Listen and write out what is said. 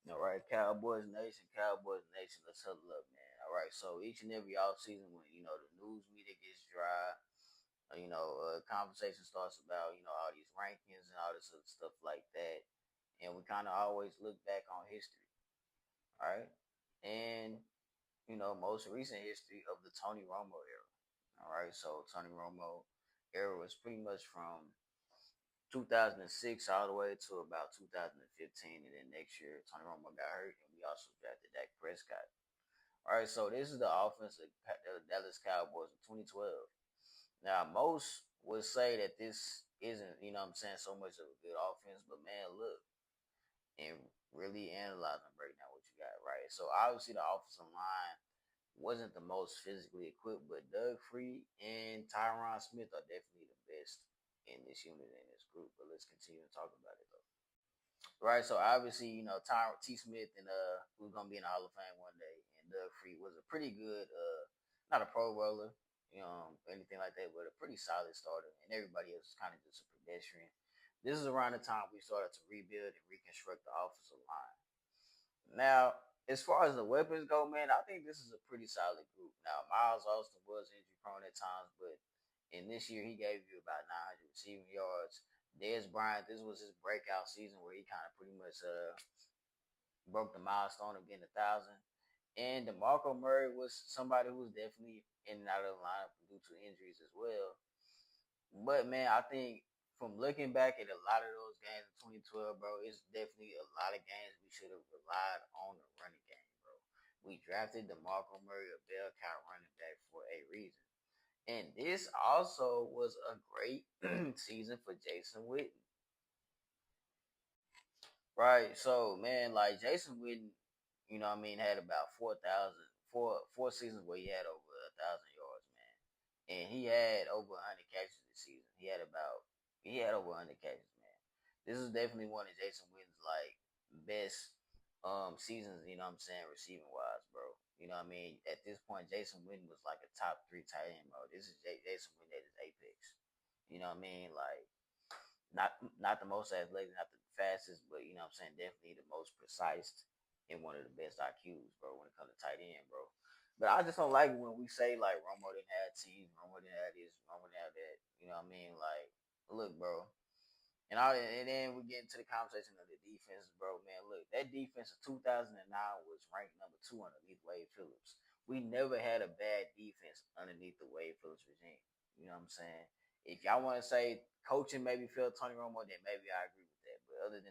All right, Cowboys Nation, let's huddle up, man. All right, so each and every off season, when the news media gets dry, conversation starts about all these rankings and all this other stuff like that, and we kind of always look back on history, all right, and most recent history of the Tony Romo era. All right, so Tony Romo era was pretty much from 2006 all the way to about 2015, and then next year Tony Romo got hurt, and we also drafted Dak Prescott. All right, so this is the offense of the Dallas Cowboys in 2012. Now, most would say that this isn't, what I'm saying, so much of a good offense, but man, look and really analyze and break down what you got, right? So obviously the offensive line wasn't the most physically equipped, but Doug Free and Tyron Smith are definitely the best in this unit in this group. But let's continue to talk about it though. Right, so obviously, Tyron T. Smith and who's gonna be in the Hall of Fame one day, and Doug Free was a pretty good, not a pro bowler, anything like that, but a pretty solid starter, and everybody else is kind of just a pedestrian. This is around the time we started to rebuild and reconstruct the offensive line. Now, as far as the weapons go, man, I think this is a pretty solid group. Now, Miles Austin was injury prone at times, but in this year he gave you about 900 receiving yards. Dez Bryant, this was his breakout season where he kind of pretty much broke the milestone of getting 1,000. And DeMarco Murray was somebody who was definitely in and out of the lineup due to injuries as well. But man, I think from looking back at a lot of those games in 2012, bro, it's definitely a lot of games we should have relied on the running game, bro. We drafted DeMarco Murray, a bell cow running back, for a reason. And this also was a great season for Jason Witten. Right. So man, like Jason Witten, had about 4,000, four seasons where he had over 1,000 yards, man. And he had over 100 catches this season. He had over 100 catches, man. This is definitely one of Jason Witten's like best seasons, receiving wise, bro. You know what I mean? At this point, Jason Witten was like a top three tight end, bro. This is Jason Witten at his apex. You know what I mean? Like not the most athletic, not the fastest, but definitely the most precise and one of the best IQs, bro, when it comes to tight end, bro. But I just don't like it when we say like Romo didn't have teams, Romo didn't have this, Romo didn't have that. You know what I mean? Like, look, bro. And then we get into the conversation of the defense, bro. Man, look, that defense of 2009 was ranked number two underneath Wade Phillips. We never had a bad defense underneath the Wade Phillips regime. You know what I'm saying? If y'all want to say coaching maybe failed Tony Romo, then maybe I agree with that. But other than